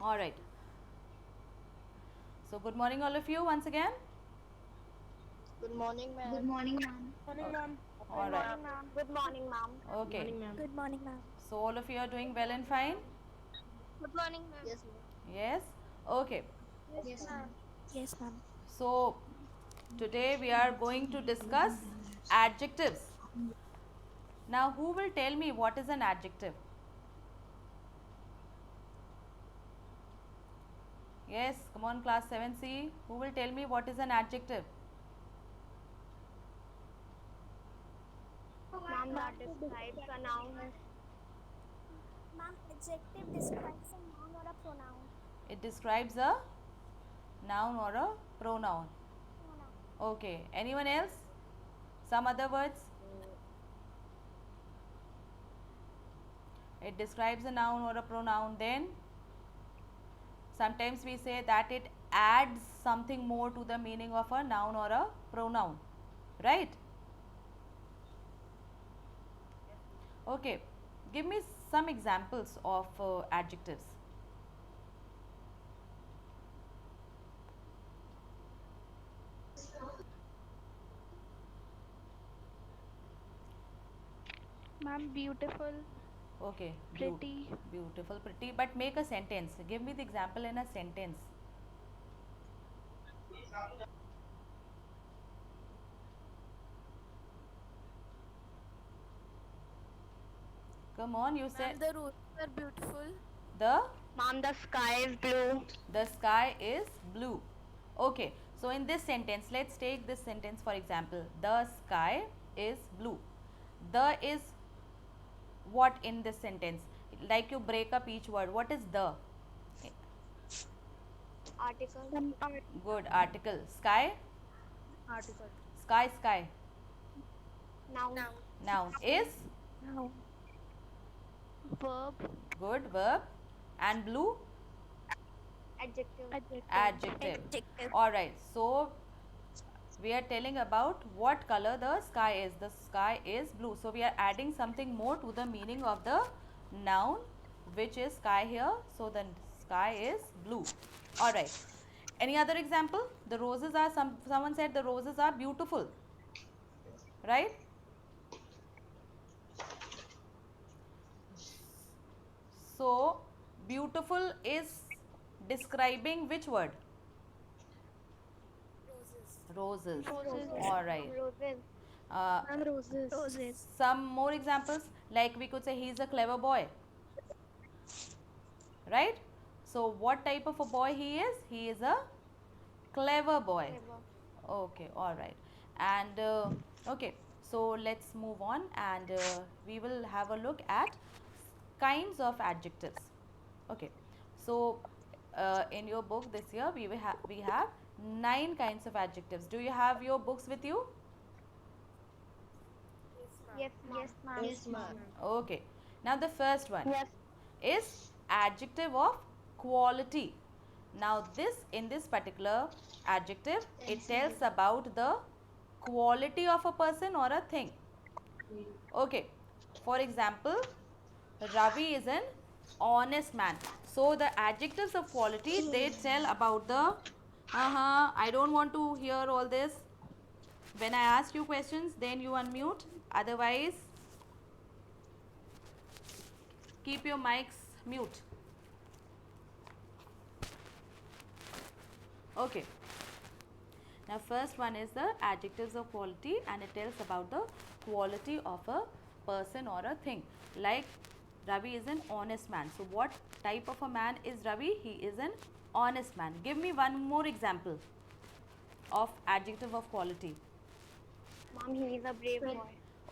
All right. So good morning all of you once again. Good morning, Good ma'am. morning, ma'am. Morning, ma'am. All right. Good morning, ma'am. Okay. Morning, ma'am. Good morning, ma'am. So all of you are doing well and fine? Good morning, ma'am. Yes, ma'am. Yes? Okay. Yes, ma'am. Yes, ma'am. So today we are going to discuss adjectives. Now who will tell me what is an adjective? Yes, come on class 7C. Who will tell me what is an adjective? Ma'am, that describes a noun. Ma'am, adjective describes a noun or a pronoun. It describes a noun or a pronoun. Pronoun. Okay. Anyone else? Some other words? It describes a noun or a pronoun. Then sometimes we say that it adds something more to the meaning of a noun or a pronoun. Right? Okay. Give me some examples of adjectives. Ma'am, beautiful, Okay. pretty. Beautiful, pretty. But make a sentence. Give me the example in a sentence. Come on, you said Ma'am, the roses are beautiful. the Ma'am, the sky is blue. the sky is blue. Okay, so in this sentence, let's take this sentence for example. The sky is blue. The is what in this sentence? Like you break up each word. What is the? Article. Good article. Sky, Article. sky. Noun. Noun is Now, verb, good verb and blue Adjective. adjective. Adjective. All right. So we are telling about what color the sky is. The sky is blue. So we are adding something more to the meaning of the noun, which is sky here. So the sky is blue. All right. Any other example? The roses are someone said the roses are beautiful. Right? So beautiful is describing which word? Roses. Roses. roses. All right. Roses. Uh, Ma'am, roses. Roses. some more examples, like we could say he is a clever boy, right? So what type of a boy he is? He is a clever boy. Clever. Okay, all right. And okay, so let's move on, and we will have a look at kinds of adjectives. Okay, so in your book this year we have 9 kinds of adjectives. Do you have your books with you? Yes, ma'am. Yes, ma'am. Yes, ma'am. Okay. Now the first one Yes. is adjective of quality. Now in this particular adjective, it tells about the quality of a person or a thing. Okay. For example, Ravi is an honest man. So the adjectives of quality, they tell about the I don't want to hear all this. When I ask you questions, then you unmute. Otherwise, keep your mics mute. Okay. Now first one is the adjectives of quality, and it tells about the quality of a person or a thing. Like Ravi is an honest man. So what type of a man is Ravi? He is an honest man. Give me one more example of adjective of quality. Ma'am, he is a brave boy.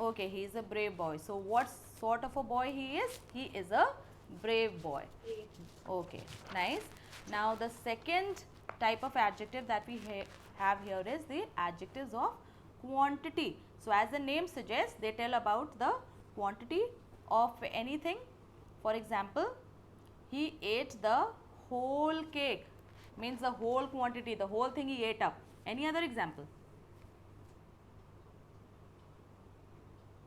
Okay, he is a brave boy. So what sort of a boy he is? He is a brave boy. Okay, nice. Now the second type of adjective that we have here is the adjectives of quantity. So as the name suggests, they tell about the quantity of anything. For example, he ate the whole cake, means the whole quantity, the whole thing he ate up. Any other example?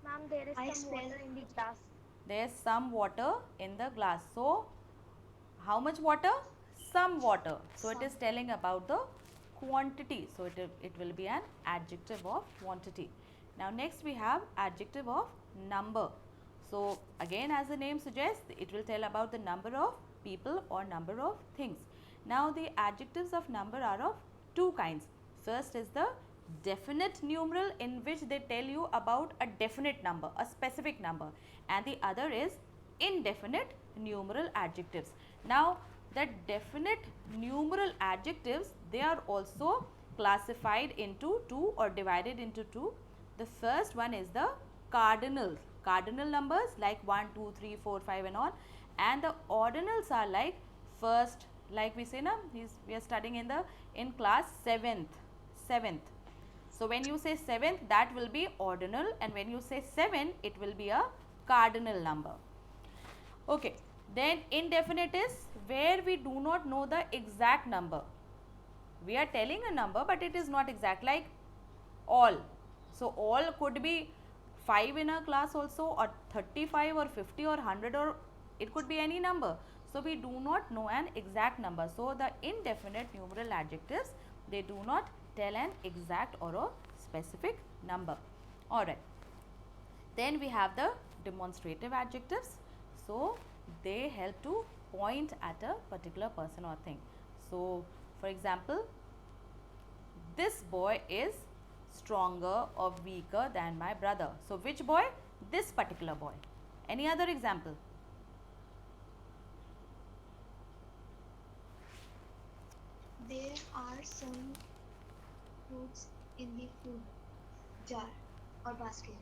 Ma'am, there is I some smell water in the glass. There is some water in the glass. So how much water? some water. So it is telling about the quantity. So it will be an adjective of quantity. Now next we have adjective of number. So again, as the name suggests, it will tell about the number of people or number of things. Now the adjectives of number are of two kinds. First is the definite numeral, in which they tell you about a definite number, a specific number, and the other is indefinite numeral adjectives. Now the definite numeral adjectives, they are also classified into two or divided into two. The first one is the cardinal numbers like 1, 2, 3, 4, 5 and all, and the ordinals are like first, like we say na, we are studying in class 7th. So when you say 7th, that will be ordinal, and when you say 7, it will be a cardinal number. Okay, then indefinite is where we do not know the exact number. We are telling a number, but it is not exact, like all. So all could be 5 in a class also, or 35 or 50 or 100, or it could be any number. So we do not know an exact number. So the indefinite numeral adjectives, they do not tell an exact or a specific number. Alright. Then we have the demonstrative adjectives. So they help to point at a particular person or thing. So for example, this boy is stronger or weaker than my brother. So which boy? This particular boy. Any other example? There are some fruits in the fruit jar or basket.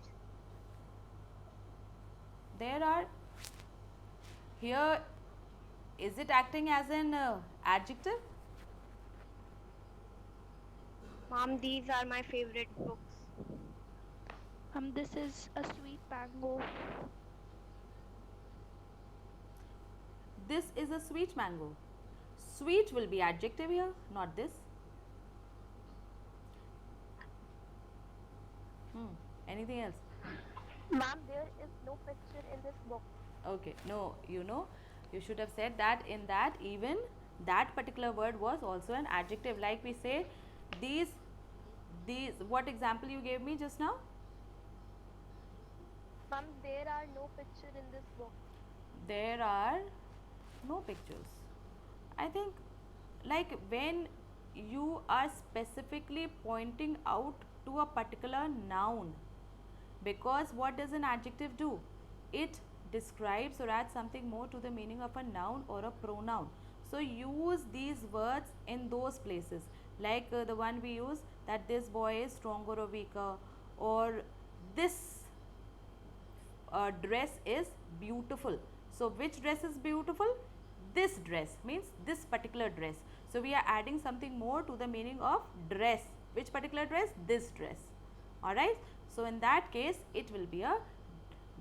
There are, here is it acting as an adjective? Mom, these are my favorite books. This is a sweet mango. This is a sweet mango. Sweet will be adjective here, not this. Anything else? Mom, there is no picture in this book. Okay, no, you should have said that in that even that particular word was also an adjective. Like we say, these, what example you gave me just now? Mom, there are no picture in this book. There are no pictures. I think like when you are specifically pointing out to a particular noun, because what does an adjective do? It describes or adds something more to the meaning of a noun or a pronoun. So use these words in those places, like the one we use, that this boy is stronger or weaker, or this dress is beautiful. So which dress is beautiful? This dress, means this particular dress. So we are adding something more to the meaning of dress. Which particular dress? This dress. Alright. So in that case, it will be a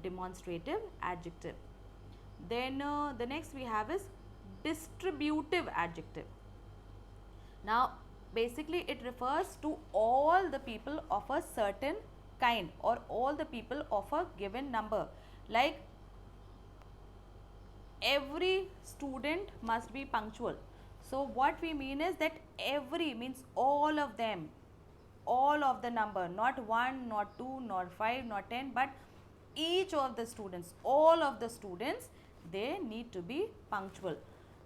demonstrative adjective. Then the next we have is distributive adjective. Now basically it refers to all the people of a certain kind, or all the people of a given number. Like every student must be punctual. So what we mean is that every means all of them, all of the number, not 1, not 2, not 5, not 10, but each of the students, all of the students, they need to be punctual.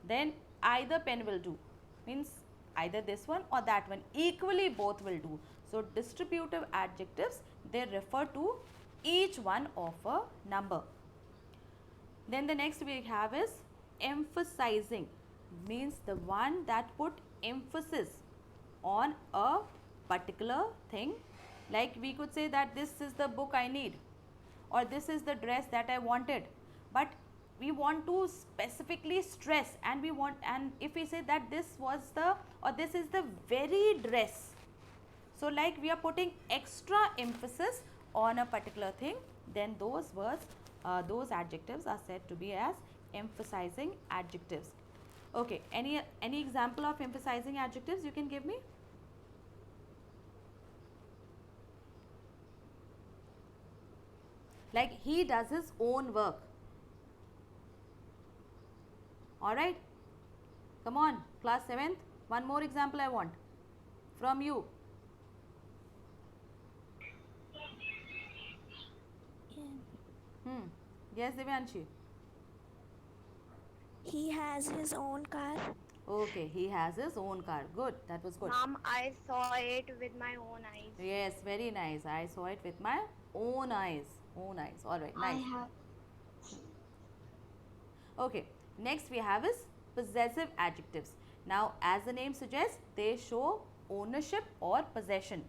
Then either pen will do, means either this one or that one, equally both will do. So distributive adjectives, they refer to each one of a number. Then the next we have is emphasizing, means the one that put emphasis on a particular thing. Like we could say that this is the book I need, or this is the dress that I wanted, but we want to specifically stress, and we want, and if we say that this was the, or this is the very dress, so like we are putting extra emphasis on a particular thing, then those words, those adjectives are said to be as emphasizing adjectives. Okay, any example of emphasizing adjectives you can give me? Like he does his own work. Alright. Come on, class 7th. One more example I want from you. Yes, Divyanshi. He has his own car. Okay, he has his own car. Good, that was good. Mom, I saw it with my own eyes. Yes, very nice. I saw it with my own eyes. Own eyes. All right, I nice. have Okay, next we have is possessive adjectives. Now, as the name suggests, they show ownership or possession.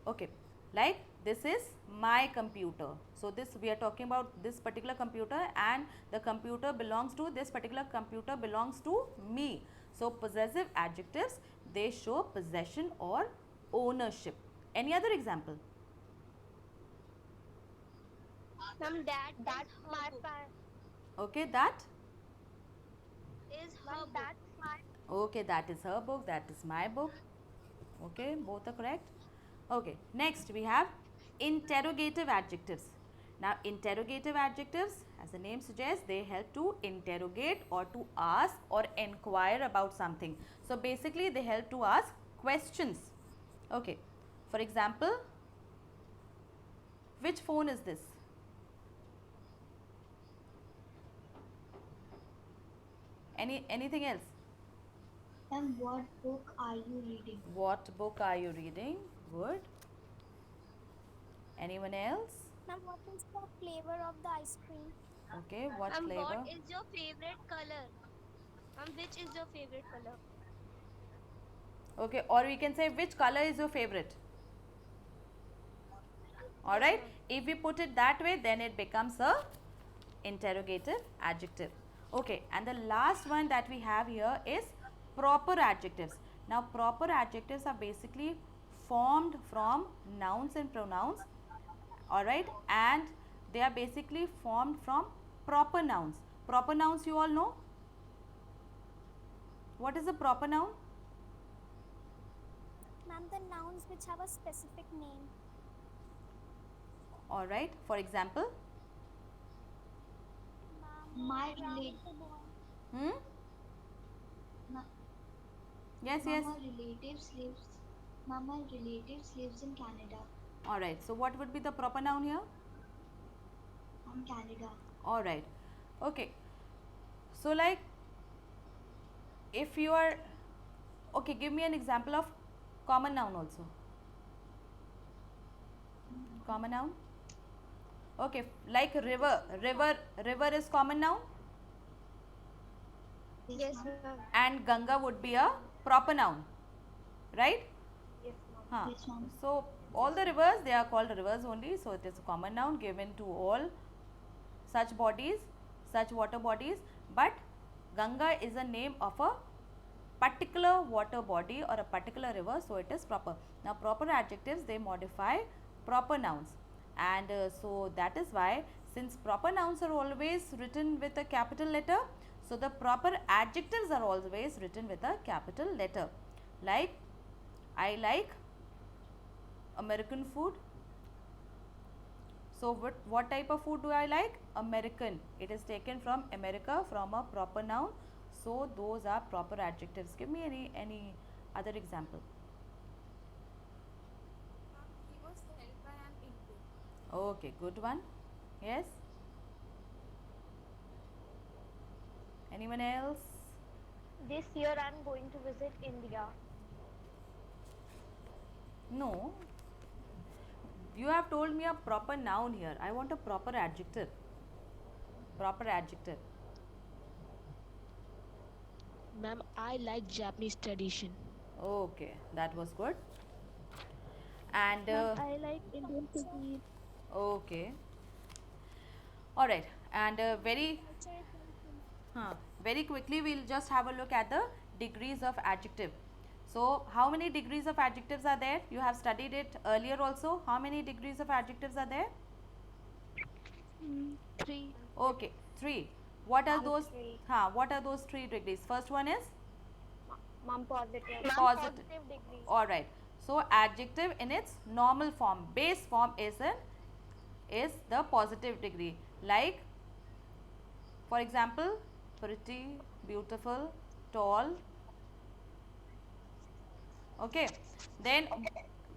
Okay, like this is my computer. So, this we are talking about this particular computer, and the computer belongs to this particular computer belongs to me. So, possessive adjectives, they show possession or ownership. Any other example? Mom, that's my pen. Okay, that. Is her that's my Okay, that is her book, that is my book. Okay, both are correct. Okay, next we have interrogative adjectives. Now, interrogative adjectives, as the name suggests, they help to interrogate or to ask or inquire about something. So, basically, they help to ask questions. Okay, for example, which phone is this? Anything else? and what book are you reading? What book are you reading? Good. Anyone else? Ma'am, what is the flavor of the ice cream? Okay, what flavor? What is your favorite color? Which is your favorite color? Okay, or we can say which color is your favorite? Alright, if we put it that way, then it becomes a interrogative adjective. Okay, and the last one that we have here is proper adjectives. Now, proper adjectives are basically formed from nouns and pronouns, alright, and they are basically formed from proper nouns. Proper nouns you all know? What is a proper noun? Ma'am, the nouns which have a specific name. Alright, for example, Ma'am, My Ram relate- is a boy. hmm? Ma- Yes, yes. Mama relatives lives in Canada. Alright, so what would be the proper noun here? From Canada. Alright, okay. So, like, if you are, okay, give me an example of common noun also. Common noun? Okay, like river is common noun, Yes, ma'am. ma'am. and Ganga would be a proper noun, right? Yes, ma'am. Huh. Yes, ma'am. So, all the rivers, they are called rivers only, so it is a common noun given to all such bodies, such water bodies, but Ganga is a name of a particular water body or a particular river, so it is proper. Now, proper adjectives, they modify proper nouns, and so that is why, since proper nouns are always written with a capital letter, so the proper adjectives are always written with a capital letter. Like, I like American food. So, what type of food do I like? American. It is taken from America, from a proper noun. So, those are proper adjectives. Give me any other example. He was held by an igloo. Okay, good one. Yes. Anyone else? This year I'm going to visit India. No. You have told me a proper noun here. I want a proper adjective. Proper adjective. Ma'am, I like Japanese tradition. Okay, that was good. And Ma'am, I like Indian cuisine. okay. All right. And very quickly, we'll just have a look at the degrees of adjective. So, how many degrees of adjectives are there? You have studied it earlier also. How many degrees of adjectives are there? 3. Okay, 3. What are those? Three. What are those 3 degrees? First one is Mom, positive. Positive. Degree. all right. So, adjective in its normal form, base form is the positive degree. Like, for example, pretty, beautiful, tall. Okay, then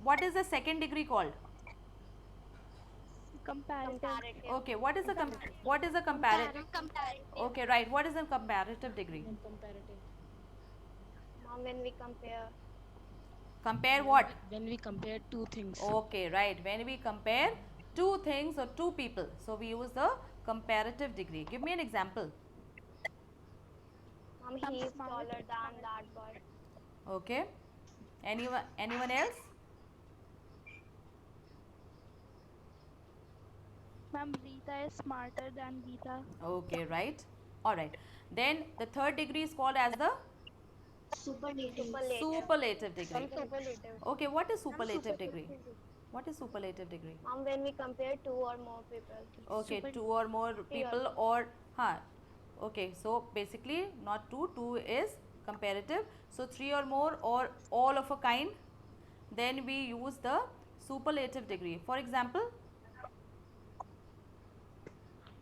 what is the second degree called? Comparative. Okay, what is a comparative? Okay, right. What is a comparative degree? Comparative. Mom, when we compare. Compare what? When we compare two things. Okay, right. When we compare two things or two people, so we use the comparative degree. Give me an example. Mom, he is taller than that boy. Okay. Anyone else? Ma'am, Rita is smarter than Geeta. Okay, right. All right. Then the third degree is called as the Superlative. superlative degree. Some superlative. Okay, what is superlative degree? What is superlative degree? Mom, when we compare two or more people. Okay, two or more people or okay, so basically not two is comparative. So three or more or all of a kind, then we use the superlative degree. For example,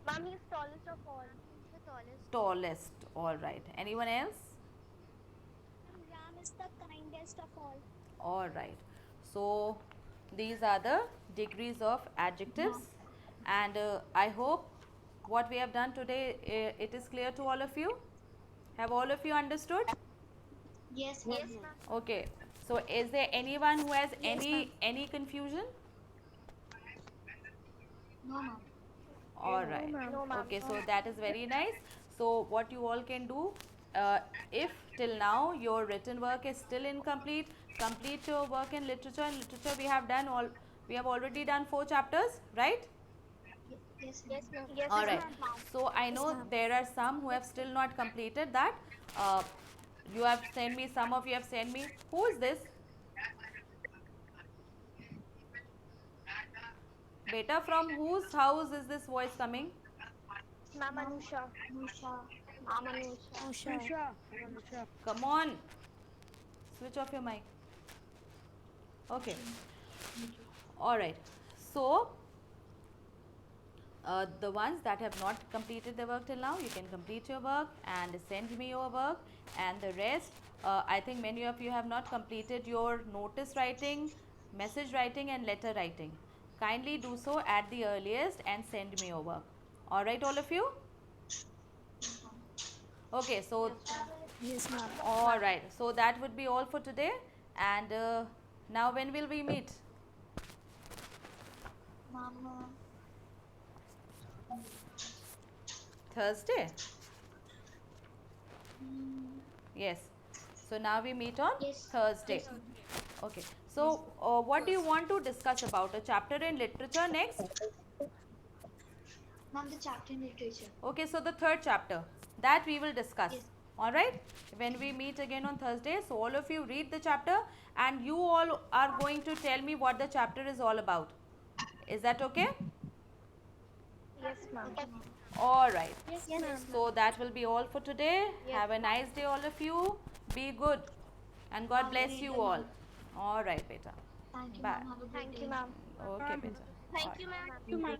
Mom, he is tallest of all. He's the tallest. tallest. All right. Anyone else? Ram is the kindest of all. All right. So these are the degrees of adjectives, and I hope what we have done today it is clear to all of you. Have all of you understood? Yes, ma'am. Okay. So is there anyone who has any confusion? No, ma'am. All right. No, ma'am. Okay, so that is very nice. So what you all can do, if till now your written work is still incomplete, complete your work in literature. In literature we have already done 4 chapters, right? Yes, ma'am. Yes, All right. ma'am. So I know there are some who have still not completed that. You have sent me, some of you have sent me. Who is this? Beta, from whose house is this voice coming? Ma'am, Anusha. Nusha. Ma'am, Anusha. Come on. Switch off your mic. Okay. All right. So, the ones that have not completed their work till now, you can complete your work and send me your work. And the rest, I think many of you have not completed your notice writing, message writing and letter writing. Kindly do so at the earliest and send me your work. All right, all of you? Okay, so Yes, ma'am. all right, so that would be all for today. And now when will we meet? Mama. Thursday? Yes. So now we meet on Yes. Thursday. Okay. So what do you want to discuss about? A chapter in literature next? Ma'am, the chapter in literature. Okay, so the third chapter that we will discuss. Yes. All right. When we meet again on Thursday, so all of you read the chapter and you all are going to tell me what the chapter is all about. Is that okay? Yes, ma'am. All right. Yes, ma'am. So that will be all for today. Yes. Have a nice day, all of you. Be good. And God bless you all. All right, beta. Thank you, Bye. ma'am. Have a good Thank day. you, ma'am. Okay, beta. Thank you, ma'am. Thank you, ma'am.